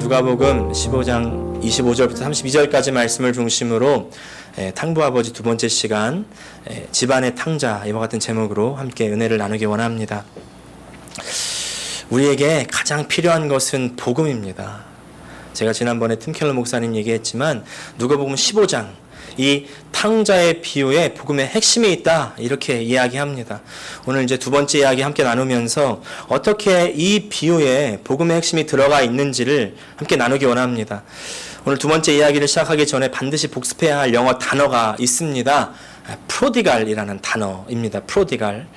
누가복음 15장 25절부터 32절까지 말씀을 중심으로 탕부아버지 두 번째 시간 집안의 탕자 이와 같은 제목으로 함께 은혜를 나누기 원합니다. 우리에게 가장 필요한 것은 복음입니다. 제가 지난번에 팀켈러 목사님 얘기했지만 누가복음 15장 이 탕자의 비유에 복음의 핵심이 있다 이렇게 이야기합니다. 오늘 이제 두 번째 이야기 함께 나누면서 어떻게 이 비유에 복음의 핵심이 들어가 있는지를 함께 나누기 원합니다. 오늘 두 번째 이야기를 시작하기 전에 반드시 복습해야 할 영어 단어가 있습니다. 프로디갈이라는 단어입니다. 프로디갈.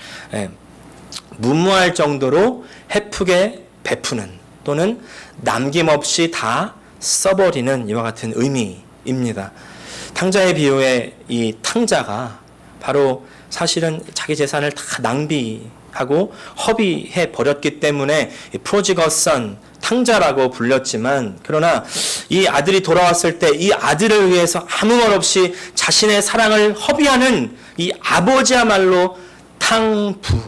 무모할 정도로 헤프게 베푸는 또는 남김없이 다 써버리는 이와 같은 의미입니다. 탕자의 비유의 이 탕자가 바로 사실은 자기 재산을 다 낭비하고 허비해 버렸기 때문에 프로디걸 선 탕자라고 불렸지만, 그러나 이 아들이 돌아왔을 때 이 아들을 위해서 아무 말 없이 자신의 사랑을 허비하는 이 아버지야말로 탕부,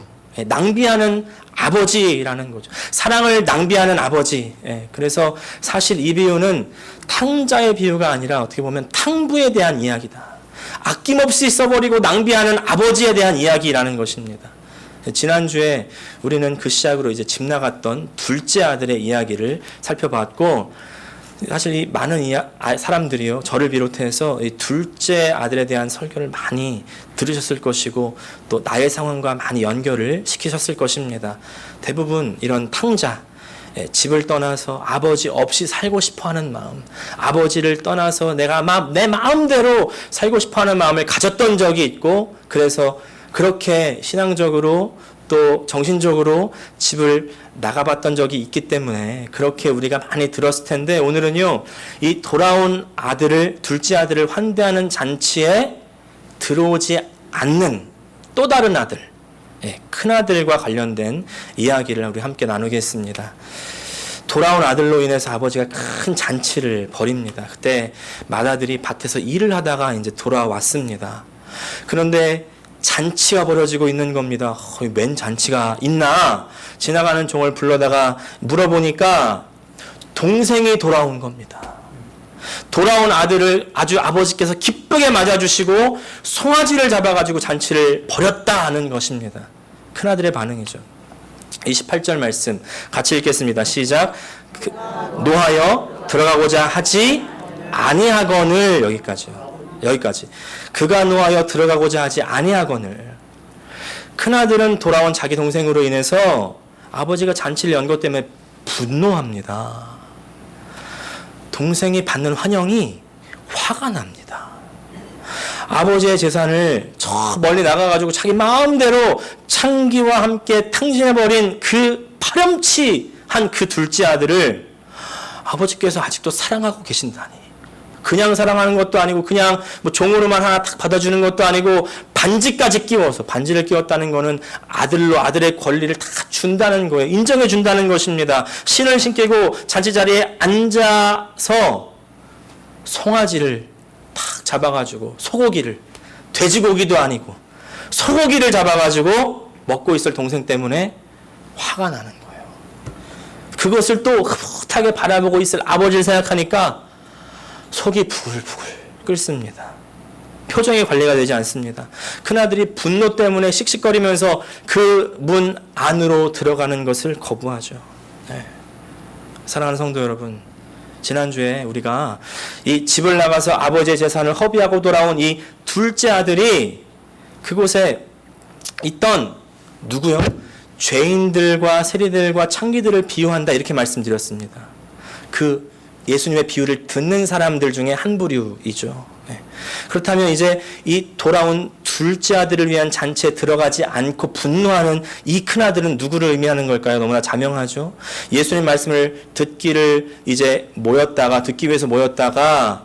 낭비하는 아버지라는 거죠. 사랑을 낭비하는 아버지. 그래서 사실 이 비유는 탕자의 비유가 아니라 어떻게 보면 탕부에 대한 이야기다. 아낌없이 써버리고 낭비하는 아버지에 대한 이야기라는 것입니다. 지난주에 우리는 그 시작으로 이제 집 나갔던 둘째 아들의 이야기를 살펴봤고, 사실 이 많은 사람들이요, 저를 비롯해서 이 둘째 아들에 대한 설교를 많이 들으셨을 것이고 또 나의 상황과 많이 연결을 시키셨을 것입니다. 대부분 이런 탕자, 집을 떠나서 아버지 없이 살고 싶어하는 마음, 아버지를 떠나서 내가 내 마음대로 살고 싶어하는 마음을 가졌던 적이 있고, 그래서 그렇게 신앙적으로 또 정신적으로 집을 나가봤던 적이 있기 때문에 그렇게 우리가 많이 들었을 텐데, 오늘은요 이 돌아온 아들을, 둘째 아들을 환대하는 잔치에 들어오지 않는 또 다른 아들, 큰아들과 관련된 이야기를 우리 함께 나누겠습니다. 돌아온 아들로 인해서 아버지가 큰 잔치를 벌입니다. 그때 맏아들이 밭에서 일을 하다가 이제 돌아왔습니다. 그런데 잔치가 벌어지고 있는 겁니다. 웬 잔치가 있나? 지나가는 종을 불러다가 물어보니까 동생이 돌아온 겁니다. 돌아온 아들을 아주 아버지께서 기쁘게 맞아주시고 송아지를 잡아가지고 잔치를 벌였다는 것입니다. 큰아들의 반응이죠. 28절 말씀 같이 읽겠습니다. 시작. 노하여 들어가고자 하지 아니하거늘. 여기까지. 그가 노하여 들어가고자 하지 아니하거늘. 큰아들은 돌아온 자기 동생으로 인해서 아버지가 잔치를 연 것 때문에 분노합니다. 동생이 받는 환영이 화가 납니다. 아버지의 재산을 저 멀리 나가가지고 자기 마음대로 창기와 함께 탕진해버린 그 파렴치한 그 둘째 아들을 아버지께서 아직도 사랑하고 계신다니. 그냥 사랑하는 것도 아니고 그냥 뭐 종으로만 하나 탁 받아주는 것도 아니고 반지까지 끼워서, 반지를 끼웠다는 거는 아들로 아들의 권리를 다 준다는 거예요. 인정해 준다는 것입니다. 신을 신기고 잔치 자리에 앉아서 송아지를 탁 잡아가지고 소고기를, 돼지고기도 아니고 소고기를 잡아가지고 먹고 있을 동생 때문에 화가 나는 거예요. 그것을 또 흐뭇하게 바라보고 있을 아버지를 생각하니까 속이 부글부글 끓습니다. 표정이 관리가 되지 않습니다. 큰아들이 분노 때문에 씩씩거리면서 그 문 안으로 들어가는 것을 거부하죠. 사랑하는 성도 여러분, 지난주에 우리가 이 집을 나가서 아버지의 재산을 허비하고 돌아온 이 둘째 아들이 그곳에 있던 누구요? 죄인들과 세리들과 창기들을 비유한다 이렇게 말씀드렸습니다. 그 예수님의 비유를 듣는 사람들 중에 한 부류이죠. 그렇다면 이제 이 돌아온 둘째 아들을 위한 잔치에 들어가지 않고 분노하는 이 큰아들은 누구를 의미하는 걸까요? 너무나 자명하죠. 예수님 말씀을 듣기 위해서 모였다가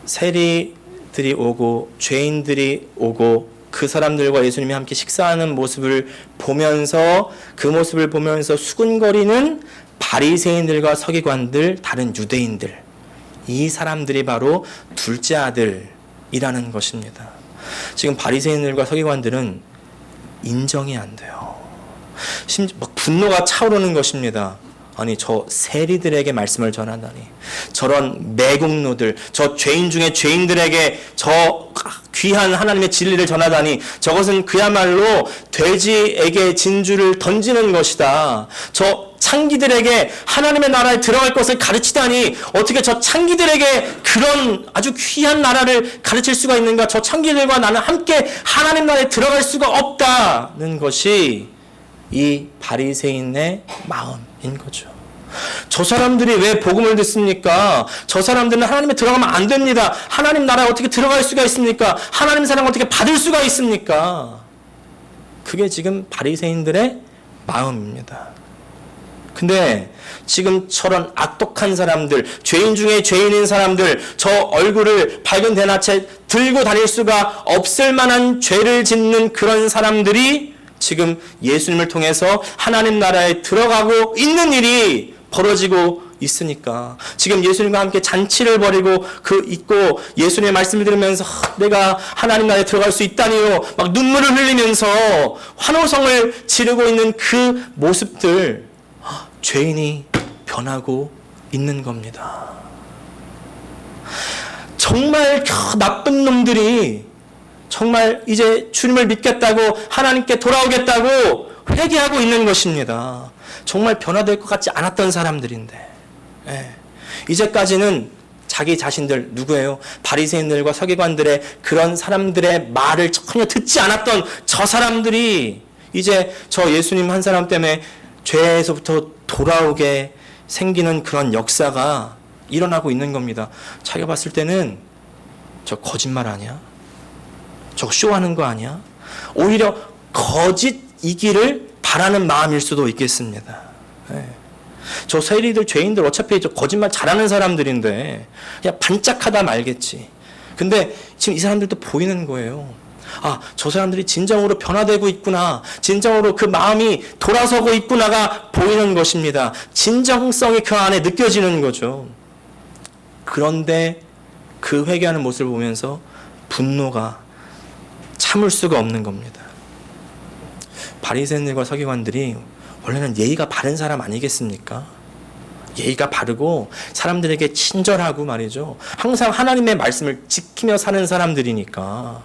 세리들이 오고 죄인들이 오고 그 사람들과 예수님이 함께 식사하는 모습을 보면서, 그 모습을 보면서 수군거리는 바리새인들과 서기관들, 다른 유대인들, 이 사람들이 바로 둘째 아들이라는 것입니다. 지금 바리새인들과 서기관들은 인정이 안 돼요. 심지어 막 분노가 차오르는 것입니다. 아니 저 세리들에게 말씀을 전하다니, 저런 매국노들, 저 죄인 중에 죄인들에게 저 귀한 하나님의 진리를 전하다니, 저것은 그야말로 돼지에게 진주를 던지는 것이다. 저 창기들에게 하나님의 나라에 들어갈 것을 가르치다니, 어떻게 저 창기들에게 그런 아주 귀한 나라를 가르칠 수가 있는가? 저 창기들과 나는 함께 하나님 나라에 들어갈 수가 없다는 것이 이 바리새인의 마음인 거죠. 저 사람들이 왜 복음을 듣습니까? 저 사람들은 하나님에 들어가면 안 됩니다. 하나님 나라에 어떻게 들어갈 수가 있습니까? 하나님 사랑을 어떻게 받을 수가 있습니까? 그게 지금 바리새인들의 마음입니다. 근데 지금 저런 악독한 사람들, 죄인 중에 죄인인 사람들, 저 얼굴을 밝은 대낮에 들고 다닐 수가 없을 만한 죄를 짓는 그런 사람들이 지금 예수님을 통해서 하나님 나라에 들어가고 있는 일이 벌어지고 있으니까, 지금 예수님과 함께 잔치를 벌이고 있고 예수님의 말씀을 들으면서 내가 하나님 나라에 들어갈 수 있다니요, 막 눈물을 흘리면서 환호성을 지르고 있는 그 모습들, 죄인이 변하고 있는 겁니다. 정말 나쁜 놈들이 정말 이제 주님을 믿겠다고, 하나님께 돌아오겠다고 회개하고 있는 것입니다. 정말 변화될 것 같지 않았던 사람들인데, 이제까지는 자기 자신들, 누구예요? 바리새인들과 서기관들의 그런 사람들의 말을 전혀 듣지 않았던 저 사람들이 이제 저 예수님 한 사람 때문에 죄에서부터 돌아오게 생기는 그런 역사가 일어나고 있는 겁니다. 자기가 봤을 때는 저 거짓말 아니야? 저거 쇼하는 거 아니야? 오히려 거짓이기를 바라는 마음일 수도 있겠습니다. 저 세리들, 죄인들 어차피 저 거짓말 잘하는 사람들인데 그냥 반짝하다 말겠지. 근데 지금 이 사람들도 보이는 거예요. 아, 저 사람들이 진정으로 변화되고 있구나, 진정으로 그 마음이 돌아서고 있구나가 보이는 것입니다. 진정성이 그 안에 느껴지는 거죠. 그런데 그 회개하는 모습을 보면서 분노가 참을 수가 없는 겁니다. 바리새인들과 서기관들이 원래는 예의가 바른 사람 아니겠습니까? 예의가 바르고 사람들에게 친절하고 말이죠, 항상 하나님의 말씀을 지키며 사는 사람들이니까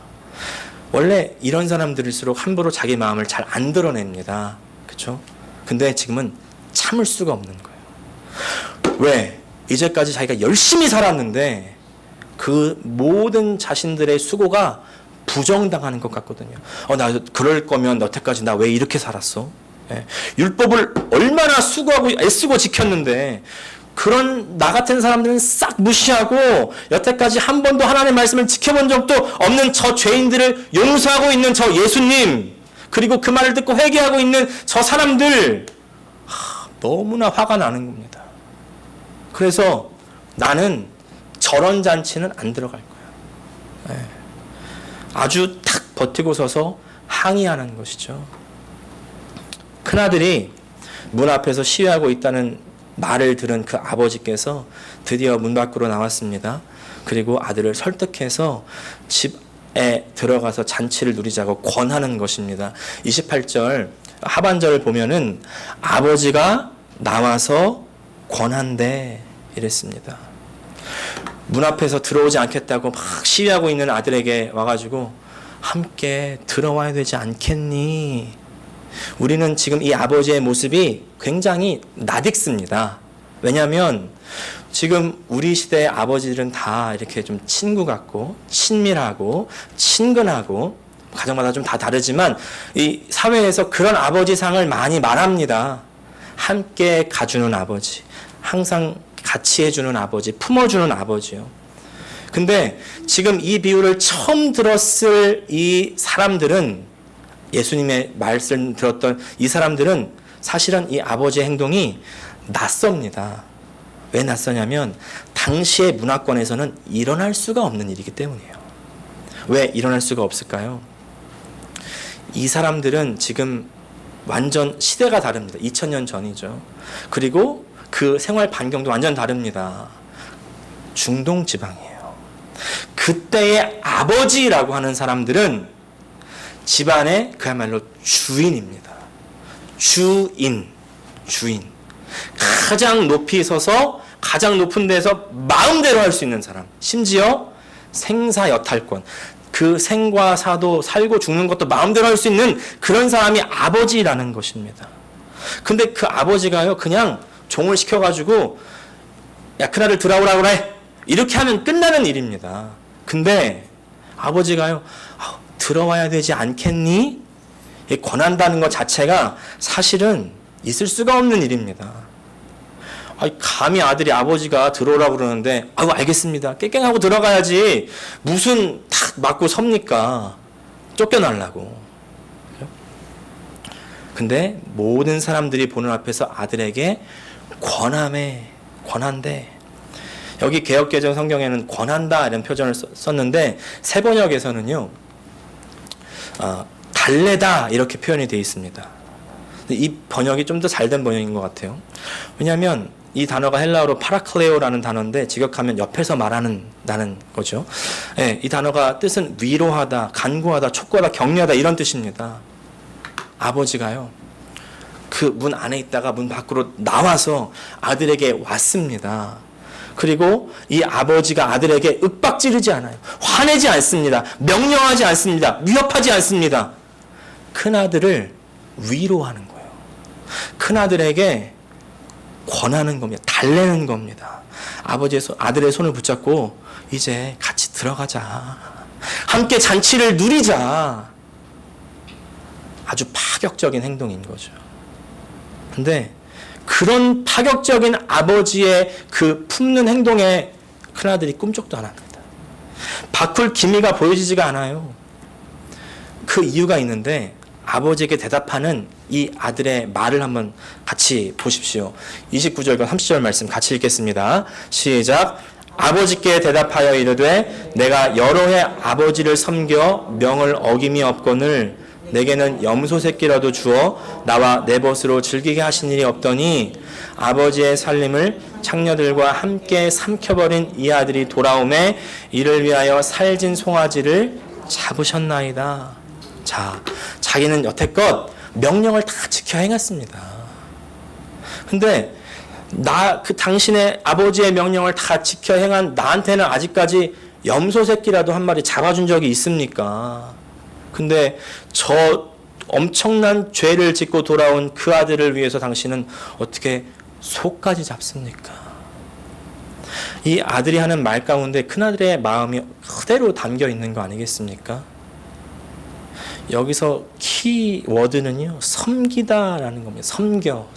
원래 이런 사람들일수록 함부로 자기 마음을 잘 안 드러냅니다. 그렇죠? 근데 지금은 참을 수가 없는 거예요. 왜? 이제까지 자기가 열심히 살았는데 그 모든 자신들의 수고가 부정당하는 것 같거든요. 나 그럴 거면 여태까지 나 왜 이렇게 살았어? 율법을 얼마나 수고하고 애쓰고 지켰는데, 그런 나 같은 사람들은 싹 무시하고 여태까지 한 번도 하나님의 말씀을 지켜본 적도 없는 저 죄인들을 용서하고 있는 저 예수님, 그리고 그 말을 듣고 회개하고 있는 저 사람들, 너무나 화가 나는 겁니다. 그래서 나는 저런 잔치는 안 들어갈 거야. 아주 탁 버티고 서서 항의하는 것이죠. 큰아들이 문 앞에서 시위하고 있다는 말을 들은 그 아버지께서 드디어 문 밖으로 나왔습니다. 그리고 아들을 설득해서 집에 들어가서 잔치를 누리자고 권하는 것입니다. 28절 하반절을 보면은 아버지가 나와서 권한대 이랬습니다. 문 앞에서 들어오지 않겠다고 막 시위하고 있는 아들에게 와가지고 함께 들어와야 되지 않겠니? 우리는 지금 이 아버지의 모습이 굉장히 낯익습니다. 왜냐하면 지금 우리 시대의 아버지들은 다 이렇게 좀 친구 같고 친밀하고 친근하고, 가정마다 좀 다 다르지만 이 사회에서 그런 아버지상을 많이 말합니다. 함께 가주는 아버지, 항상 같이 해주는 아버지, 품어주는 아버지요. 근데 지금 이 비유를 처음 들었을 이 사람들은, 예수님의 말씀 들었던 이 사람들은 사실은 이 아버지의 행동이 낯섭니다. 왜 낯서냐면 당시의 문화권에서는 일어날 수가 없는 일이기 때문이에요. 왜 일어날 수가 없을까요? 이 사람들은 지금 완전 시대가 다릅니다. 2000년 전이죠. 그리고 그 생활 반경도 완전 다릅니다. 중동 지방이에요. 그때의 아버지라고 하는 사람들은 집안의 그야말로 주인입니다. 주인. 가장 높이 서서 가장 높은 데서 마음대로 할 수 있는 사람. 심지어 생사여탈권. 그 생과 사도 살고 죽는 것도 마음대로 할 수 있는 그런 사람이 아버지라는 것입니다. 근데 그 아버지가요, 그냥 종을 시켜가지고 야, 큰아들 들어오라 그래. 이렇게 하면 끝나는 일입니다. 근데 아버지가요, 들어와야 되지 않겠니? 권한다는 것 자체가 사실은 있을 수가 없는 일입니다. 감히 아들이 아버지가 들어오라고 그러는데 알겠습니다. 깨갱하고 들어가야지. 무슨 탁 맞고 섭니까? 쫓겨나려고. 근데 모든 사람들이 보는 앞에서 아들에게 권한대. 여기 개역개정 성경에는 권한다 이런 표현을 썼는데 새 번역에서는요, 달래다 이렇게 표현이 되어 있습니다. 이 번역이 좀 더 잘된 번역인 것 같아요. 왜냐하면 이 단어가 헬라어로 파라클레오라는 단어인데 직역하면 옆에서 말하는다는 거죠. 네, 이 단어가 뜻은 위로하다, 간구하다, 촉구하다, 격려하다 이런 뜻입니다. 아버지가요, 그 문 안에 있다가 문 밖으로 나와서 아들에게 왔습니다. 그리고 이 아버지가 아들에게 윽박지르지 않아요. 화내지 않습니다. 명령하지 않습니다. 위협하지 않습니다. 큰아들을 위로하는 거예요. 큰아들에게 권하는 겁니다. 달래는 겁니다. 아들의 손을 붙잡고 이제 같이 들어가자. 함께 잔치를 누리자. 아주 파격적인 행동인 거죠. 근데 그런 파격적인 아버지의 그 품는 행동에 큰아들이 꿈쩍도 안 합니다. 바꿀 기미가 보여지지가 않아요. 그 이유가 있는데 아버지에게 대답하는 이 아들의 말을 한번 같이 보십시오. 29절과 30절 말씀 같이 읽겠습니다. 시작. 아버지께 대답하여 이르되 내가 여러 해 아버지를 섬겨 명을 어김이 없거늘 내게는 염소 새끼라도 주어 나와 내 벗으로 즐기게 하신 일이 없더니 아버지의 살림을 창녀들과 함께 삼켜버린 이 아들이 돌아오매 이를 위하여 살진 송아지를 잡으셨나이다. 자, 자기는 여태껏 명령을 다 지켜 행했습니다. 근데 당신의 아버지의 명령을 다 지켜 행한 나한테는 아직까지 염소 새끼라도 한 마리 잡아준 적이 있습니까? 근데 저 엄청난 죄를 짓고 돌아온 그 아들을 위해서 당신은 어떻게 소까지 잡습니까? 이 아들이 하는 말 가운데 큰아들의 마음이 그대로 담겨 있는 거 아니겠습니까? 여기서 키워드는요, 섬기다라는 겁니다. 섬겨.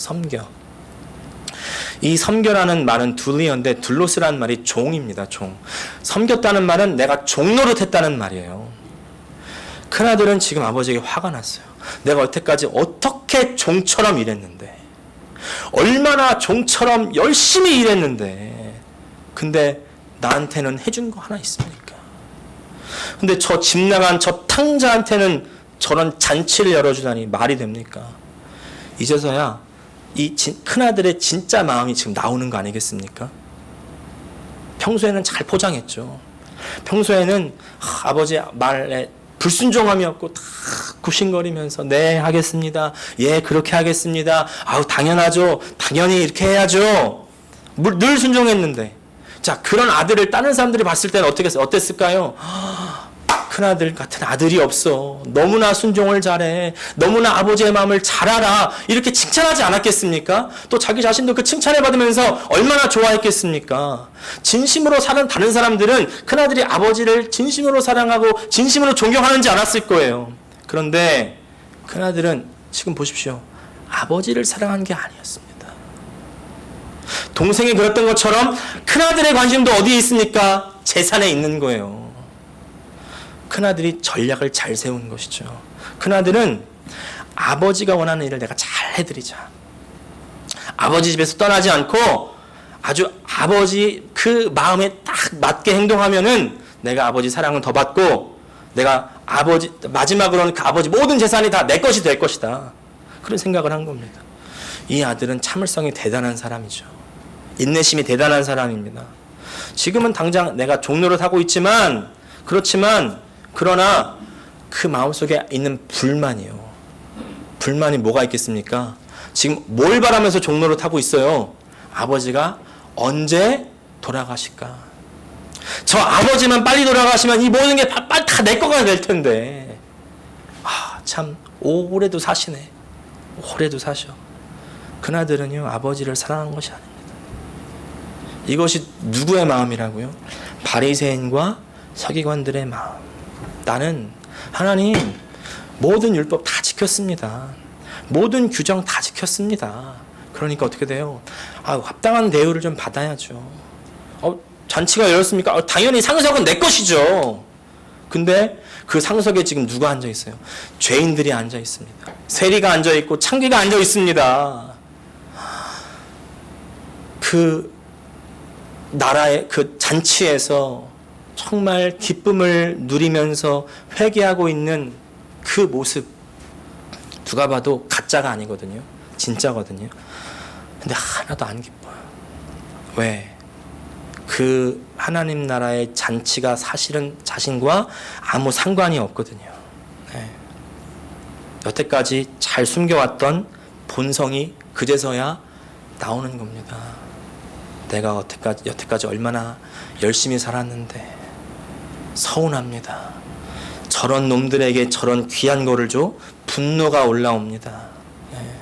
이 섬겨라는 말은 둘리어인데 둘로스라는 말이 종입니다. 종. 섬겼다는 말은 내가 종노릇했다는 말이에요. 큰아들은 지금 아버지에게 화가 났어요. 내가 여태까지 어떻게 종처럼 일했는데, 얼마나 종처럼 열심히 일했는데, 근데 나한테는 해준 거 하나 있습니까? 근데 저 집 나간 저 탕자한테는 저런 잔치를 열어주다니 말이 됩니까? 이제서야 이 큰아들의 진짜 마음이 지금 나오는 거 아니겠습니까? 평소에는 잘 포장했죠. 평소에는 아버지 말에 불순종함이었고 다 굽신거리면서 네 하겠습니다. 예 그렇게 하겠습니다. 당연하죠. 당연히 이렇게 해야죠. 늘 순종했는데 자 그런 아들을 다른 사람들이 봤을 때는 어땠을까요? 큰아들 같은 아들이 없어. 너무나 순종을 잘해. 너무나 아버지의 마음을 잘 알아. 이렇게 칭찬하지 않았겠습니까? 또 자기 자신도 그 칭찬을 받으면서 얼마나 좋아했겠습니까? 진심으로 사는 다른 사람들은 큰아들이 아버지를 진심으로 사랑하고 진심으로 존경하는지 알았을 거예요. 그런데 큰아들은 지금 보십시오. 아버지를 사랑한 게 아니었습니다. 동생이 그랬던 것처럼 큰아들의 관심도 어디에 있습니까? 재산에 있는 거예요. 큰아들이 전략을 잘 세운 것이죠. 큰아들은 아버지가 원하는 일을 내가 잘 해드리자. 아버지 집에서 떠나지 않고 아주 아버지 그 마음에 딱 맞게 행동하면은 내가 아버지 사랑을 더 받고 내가 아버지 마지막으로는 그 아버지 모든 재산이 다 내 것이 될 것이다. 그런 생각을 한 겁니다. 이 아들은 참을성이 대단한 사람이죠. 인내심이 대단한 사람입니다. 지금은 당장 내가 종로를 하고 있지만 그러나 그 마음속에 있는 불만이 뭐가 있겠습니까? 지금 뭘 바라면서 종로를 타고 있어요? 아버지가 언제 돌아가실까? 저 아버지만 빨리 돌아가시면 이 모든 게 빨리 다 내 거가 될 텐데. 참 오래도 사시네. 오래도 사셔. 그나들은요, 아버지를 사랑한 것이 아닙니다. 이것이 누구의 마음이라고요? 바리새인과 서기관들의 마음. 나는 하나님 모든 율법 다 지켰습니다. 모든 규정 다 지켰습니다. 그러니까 어떻게 돼요? 합당한 대우를 좀 받아야죠. 잔치가 열렸습니까? 당연히 상석은 내 것이죠. 근데 그 상석에 지금 누가 앉아 있어요? 죄인들이 앉아 있습니다. 세리가 앉아 있고 창기가 앉아 있습니다. 그 나라의 그 잔치에서 정말 기쁨을 누리면서 회개하고 있는 그 모습, 누가 봐도 가짜가 아니거든요. 진짜거든요. 근데 하나도 안 기뻐요. 왜? 그 하나님 나라의 잔치가 사실은 자신과 아무 상관이 없거든요. 네. 여태까지 잘 숨겨왔던 본성이 그제서야 나오는 겁니다. 내가 여태까지 얼마나 열심히 살았는데 서운합니다. 저런 놈들에게 저런 귀한 거를 줘? 분노가 올라옵니다. 네.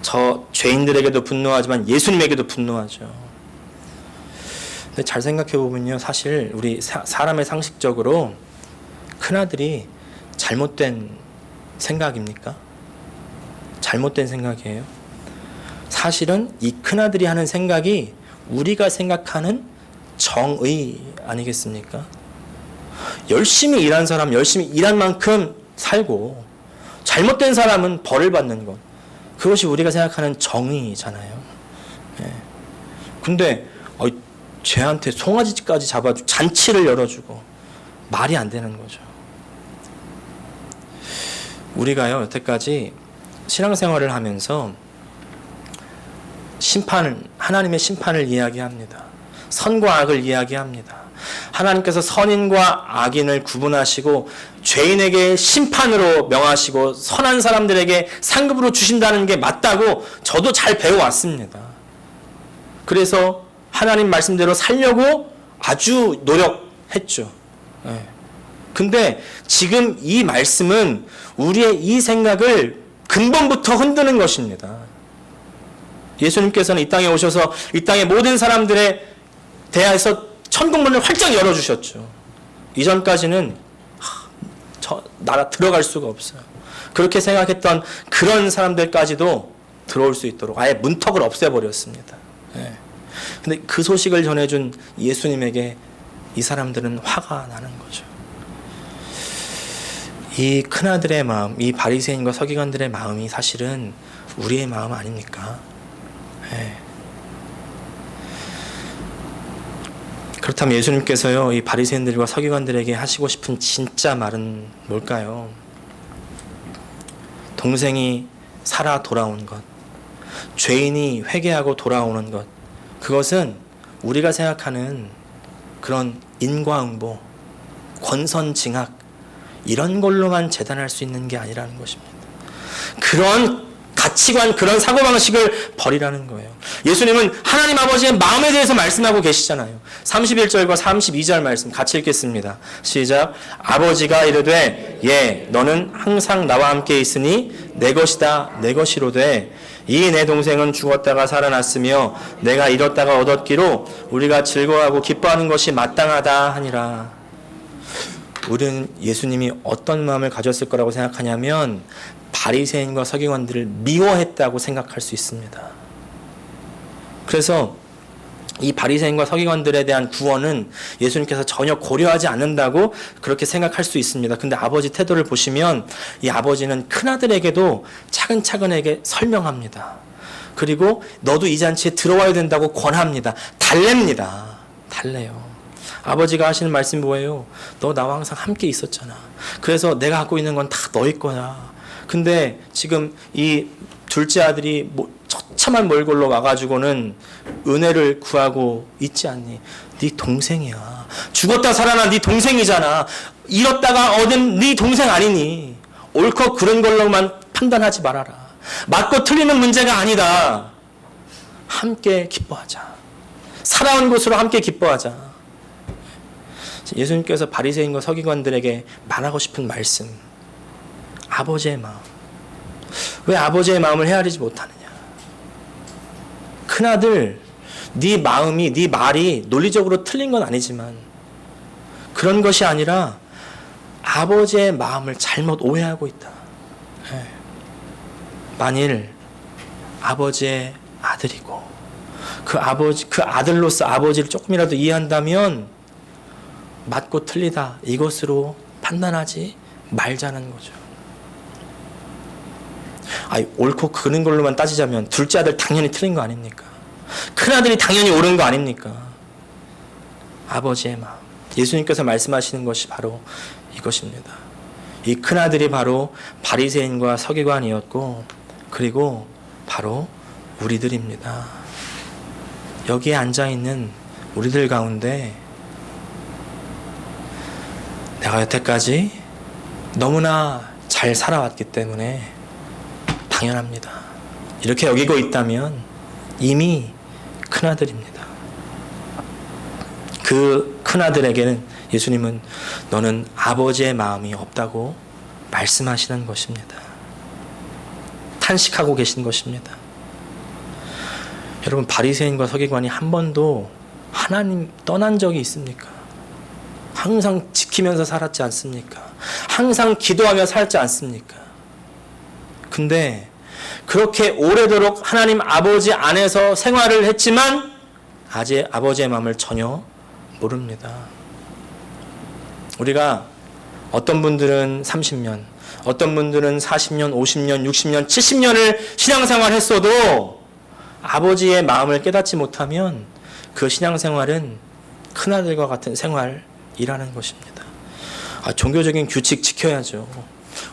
저 죄인들에게도 분노하지만 예수님에게도 분노하죠. 근데 잘 생각해 보면요, 사실 우리 사람의 상식적으로 큰아들이 잘못된 생각입니까? 잘못된 생각이에요. 사실은 이 큰아들이 하는 생각이 우리가 생각하는 정의 아니겠습니까? 열심히 일한 사람, 열심히 일한 만큼 살고, 잘못된 사람은 벌을 받는 것, 그것이 우리가 생각하는 정의잖아요. 네. 근데 쟤한테 송아지까지 잡아주고 잔치를 열어주고, 말이 안 되는 거죠. 우리가요, 여태까지 신앙생활을 하면서 하나님의 심판을 이야기합니다. 선과 악을 이야기합니다. 하나님께서 선인과 악인을 구분하시고 죄인에게 심판으로 명하시고 선한 사람들에게 상급으로 주신다는 게 맞다고 저도 잘 배워왔습니다. 그래서 하나님 말씀대로 살려고 아주 노력했죠. 네. 근데 지금 이 말씀은 우리의 이 생각을 근본부터 흔드는 것입니다. 예수님께서는 이 땅에 오셔서 이 땅의 모든 사람들에 대해서 천국문을 활짝 열어주셨죠. 이전까지는 저 나라 들어갈 수가 없어요. 그렇게 생각했던 그런 사람들까지도 들어올 수 있도록 아예 문턱을 없애버렸습니다. 네. 근데 그 소식을 전해준 예수님에게 이 사람들은 화가 나는 거죠. 이 큰아들의 마음, 이 바리새인과 서기관들의 마음이 사실은 우리의 마음 아닙니까? 네. 그렇다면 예수님께서요, 이 바리새인들과 서기관들에게 하시고 싶은 진짜 말은 뭘까요? 동생이 살아 돌아온 것, 죄인이 회개하고 돌아오는 것, 그것은 우리가 생각하는 그런 인과응보, 권선징악, 이런 걸로만 재단할 수 있는 게 아니라는 것입니다. 그런 가치관, 그런 사고방식을 버리라는 거예요. 예수님은 하나님 아버지의 마음에 대해서 말씀하고 계시잖아요. 31절과 32절 말씀 같이 읽겠습니다. 시작. 아버지가 이르되 예 너는 항상 나와 함께 있으니 내 것이다 내 것이로되 이 내 동생은 죽었다가 살아났으며 내가 잃었다가 얻었기로 우리가 즐거워하고 기뻐하는 것이 마땅하다 하니라. 우리는 예수님이 어떤 마음을 가졌을 거라고 생각하냐면 바리새인과 서기관들을 미워했다고 생각할 수 있습니다. 그래서 이 바리새인과 서기관들에 대한 구원은 예수님께서 전혀 고려하지 않는다고 그렇게 생각할 수 있습니다. 근데 아버지 태도를 보시면 이 아버지는 큰아들에게도 차근차근하게 설명합니다. 그리고 너도 이 잔치에 들어와야 된다고 권합니다. 달랩니다. 달래요. 아버지가 하시는 말씀이 뭐예요? 너 나와 항상 함께 있었잖아. 그래서 내가 갖고 있는 건 다 너희 거야. 근데 지금 이 둘째 아들이 처참한 몰골로 와가지고는 은혜를 구하고 있지 않니? 네 동생이야. 죽었다 살아난 네 동생이잖아. 잃었다가 얻은 네 동생 아니니? 옳고 그른 걸로만 판단하지 말아라. 맞고 틀리는 문제가 아니다. 함께 기뻐하자. 살아온 곳으로 함께 기뻐하자. 예수님께서 바리새인과 서기관들에게 말하고 싶은 말씀. 아버지의 마음. 왜 아버지의 마음을 헤아리지 못하느냐? 큰아들, 네 마음이, 네 말이 논리적으로 틀린 건 아니지만 그런 것이 아니라 아버지의 마음을 잘못 오해하고 있다. 만일 아버지의 아들이고 그 아들로서 아버지를 조금이라도 이해한다면 맞고 틀리다 이것으로 판단하지 말자는 거죠. 옳고 그른 걸로만 따지자면 둘째 아들 당연히 틀린 거 아닙니까? 큰아들이 당연히 옳은 거 아닙니까? 아버지의 마음. 예수님께서 말씀하시는 것이 바로 이것입니다. 이 큰아들이 바로 바리새인과 서기관이었고 그리고 바로 우리들입니다. 여기에 앉아있는 우리들 가운데 내가 여태까지 너무나 잘 살아왔기 때문에 당연합니다. 이렇게 여기고 있다면 이미 큰아들입니다. 그 큰아들에게는 예수님은 너는 아버지의 마음이 없다고 말씀하시는 것입니다. 탄식하고 계신 것입니다. 여러분, 바리새인과 서기관이 한 번도 하나님 떠난 적이 있습니까? 항상 지키면서 살았지 않습니까? 항상 기도하며 살지 않습니까? 근데 그렇게 오래도록 하나님 아버지 안에서 생활을 했지만 아직 아버지의 마음을 전혀 모릅니다. 우리가 어떤 분들은 30년, 어떤 분들은 40년, 50년, 60년, 70년을 신앙생활 했어도 아버지의 마음을 깨닫지 못하면 그 신앙생활은 큰아들과 같은 생활이라는 것입니다. 종교적인 규칙 지켜야죠.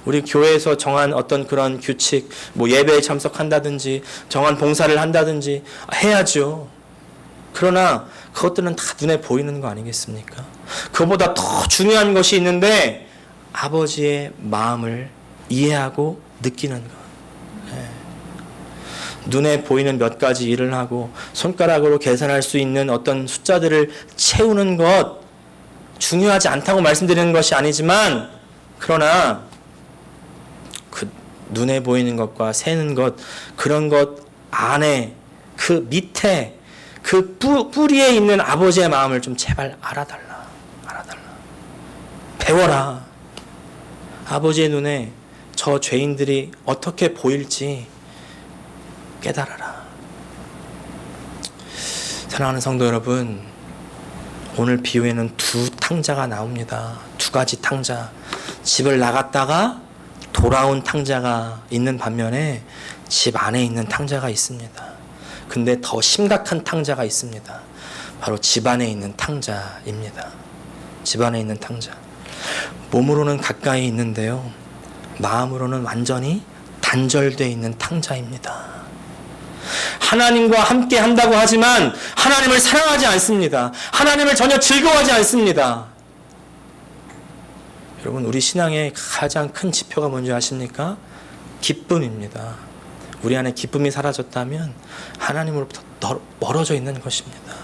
우리 교회에서 정한 어떤 그런 규칙, 예배에 참석한다든지 정한 봉사를 한다든지 해야죠. 그러나 그것들은 다 눈에 보이는 거 아니겠습니까? 그보다 더 중요한 것이 있는데 아버지의 마음을 이해하고 느끼는 것. 눈에 보이는 몇 가지 일을 하고 손가락으로 계산할 수 있는 어떤 숫자들을 채우는 것 중요하지 않다고 말씀드리는 것이 아니지만 그러나 그 눈에 보이는 것과 세는 것 그런 것 안에 그 밑에 그 뿌리에 있는 아버지의 마음을 좀 제발 알아달라. 배워라. 아버지의 눈에 저 죄인들이 어떻게 보일지 깨달아라. 사랑하는 성도 여러분, 오늘 비유에는 두 탕자가 나옵니다. 두 가지 탕자. 집을 나갔다가 돌아온 탕자가 있는 반면에 집 안에 있는 탕자가 있습니다. 근데 더 심각한 탕자가 있습니다. 바로 집 안에 있는 탕자입니다. 집 안에 있는 탕자. 몸으로는 가까이 있는데요. 마음으로는 완전히 단절되어 있는 탕자입니다. 하나님과 함께 한다고 하지만 하나님을 사랑하지 않습니다. 하나님을 전혀 즐거워하지 않습니다. 여러분, 우리 신앙의 가장 큰 지표가 뭔지 아십니까? 기쁨입니다. 우리 안에 기쁨이 사라졌다면 하나님으로부터 멀어져 있는 것입니다.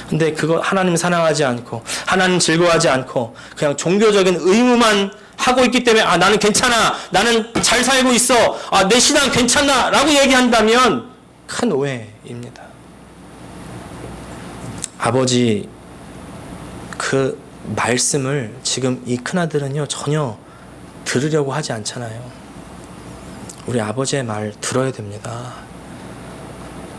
근데 그거 하나님 사랑하지 않고 하나님 즐거워하지 않고 그냥 종교적인 의무만 하고 있기 때문에 나는 괜찮아, 나는 잘 살고 있어, 내 신앙 괜찮아 라고 얘기한다면 큰 오해입니다. 아버지 그 말씀을 지금 이 큰아들은요 전혀 들으려고 하지 않잖아요. 우리 아버지의 말 들어야 됩니다.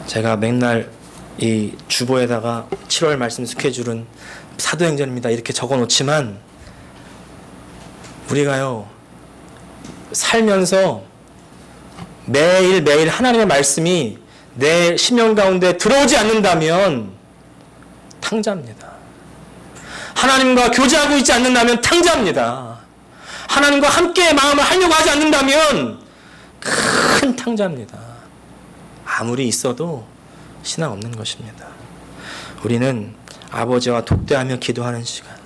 제가 맨날 이 주보에다가 7월 말씀 스케줄은 사도행전입니다 이렇게 적어 놓지만 우리가요 살면서 매일매일 하나님의 말씀이 내 심령 가운데 들어오지 않는다면 탕자입니다. 하나님과 교제하고 있지 않는다면 탕자입니다. 하나님과 함께 마음을 하려고 하지 않는다면 큰 탕자입니다. 아무리 있어도 신앙 없는 것입니다. 우리는 아버지와 독대하며 기도하는 시간,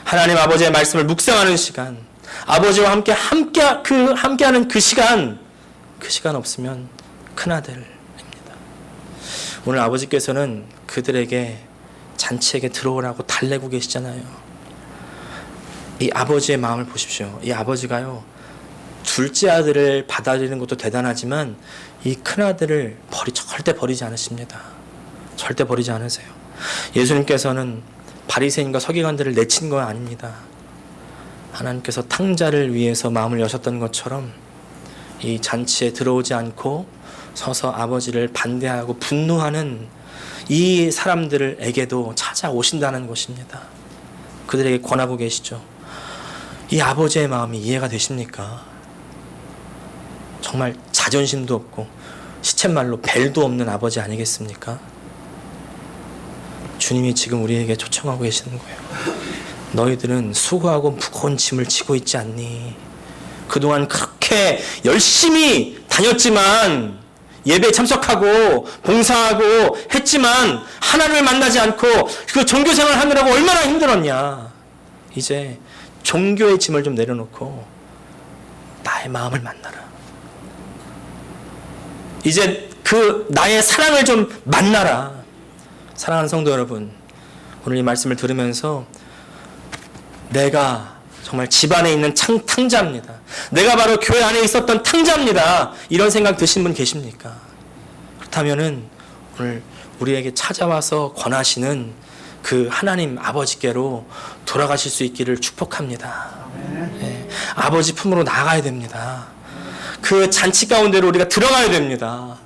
하나님 아버지의 말씀을 묵상하는 시간, 아버지와 함께하는 그 시간, 그 시간 없으면 큰아들입니다. 오늘 아버지께서는 그들에게 잔치에게 들어오라고 달래고 계시잖아요. 이 아버지의 마음을 보십시오. 이 아버지가요, 둘째 아들을 받아들이는 것도 대단하지만 이 큰아들을 절대 버리지 않으십니다. 절대 버리지 않으세요. 예수님께서는 바리새인과 서기관들을 내친 건 아닙니다. 하나님께서 탕자를 위해서 마음을 여셨던 것처럼 이 잔치에 들어오지 않고 서서 아버지를 반대하고 분노하는 이 사람들에게도 찾아오신다는 것입니다. 그들에게 권하고 계시죠. 이 아버지의 마음이 이해가 되십니까? 정말 자존심도 없고 시쳇말로 벨도 없는 아버지 아니겠습니까? 주님이 지금 우리에게 초청하고 계시는 거예요. 너희들은 수고하고 무거운 짐을 지고 있지 않니? 그동안 그렇게 열심히 다녔지만, 예배에 참석하고 봉사하고 했지만 하나님을 만나지 않고 그 종교생활을 하느라고 얼마나 힘들었냐. 이제 종교의 짐을 좀 내려놓고 나의 마음을 만나라. 이제 그 나의 사랑을 좀 만나라. 사랑하는 성도 여러분, 오늘 이 말씀을 들으면서 내가 정말 집안에 있는 탕자입니다. 내가 바로 교회 안에 있었던 탕자입니다. 이런 생각 드신 분 계십니까? 그렇다면은 오늘 우리에게 찾아와서 권하시는 그 하나님 아버지께로 돌아가실 수 있기를 축복합니다. 네, 아버지 품으로 나가야 됩니다. 그 잔치 가운데로 우리가 들어가야 됩니다.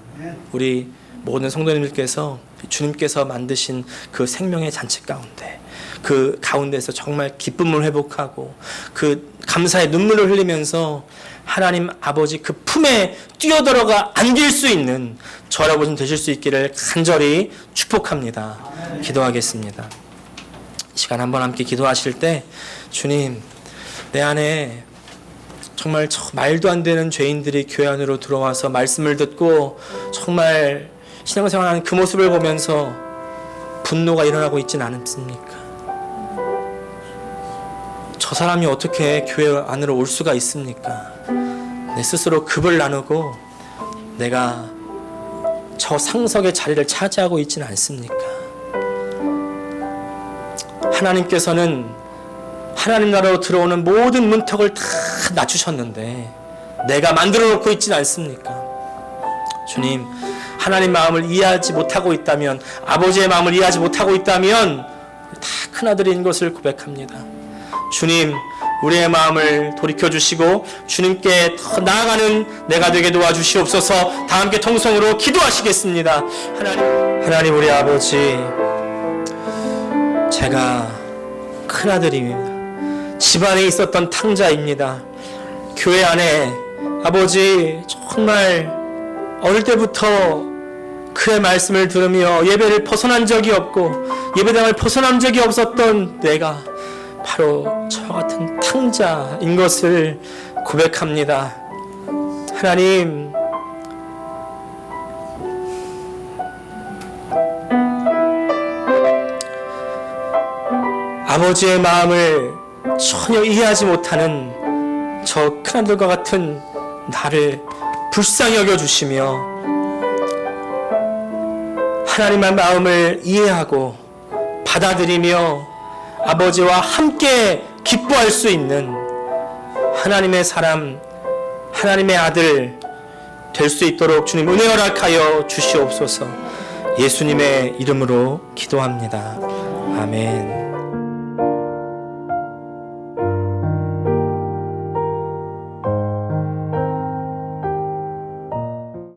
우리 모든 성도님들께서 주님께서 만드신 그 생명의 잔치 가운데, 그 가운데서 정말 기쁨을 회복하고 그 감사의 눈물을 흘리면서 하나님 아버지 그 품에 뛰어들어가 안길 수 있는 저 여러분 되실 수 있기를 간절히 축복합니다. 기도하겠습니다. 시간 한번 함께 기도하실 때, 주님, 내 안에 정말 말도 안 되는 죄인들이 교회 안으로 들어와서 말씀을 듣고 정말 신앙생활하는 그 모습을 보면서 분노가 일어나고 있진 않습니까? 저 사람이 어떻게 교회 안으로 올 수가 있습니까? 내 스스로 급을 나누고 내가 저 상석의 자리를 차지하고 있지는 않습니까? 하나님께서는 하나님 나라로 들어오는 모든 문턱을 다 낮추셨는데 내가 만들어 놓고 있지는 않습니까? 주님, 하나님 마음을 이해하지 못하고 있다면, 아버지의 마음을 이해하지 못하고 있다면 다 큰아들인 것을 고백합니다. 주님, 우리의 마음을 돌이켜주시고 주님께 더 나아가는 내가 되게 도와주시옵소서. 다 함께 통성으로 기도하시겠습니다. 하나님 우리 아버지, 제가 큰아들입니다. 집안에 있었던 탕자입니다. 교회 안에 아버지 정말 어릴 때부터 그의 말씀을 들으며 예배를 벗어난 적이 없고 예배당을 벗어난 적이 없었던 내가 바로 저 같은 탕자인 것을 고백합니다. 하나님, 아버지의 마음을 전혀 이해하지 못하는 저 큰아들과 같은 나를 불쌍히 여겨주시며 하나님의 마음을 이해하고 받아들이며 아버지와 함께 기뻐할 수 있는 하나님의 사람, 하나님의 아들 될 수 있도록 주님 은혜 허락하여 주시옵소서. 예수님의 이름으로 기도합니다. 아멘.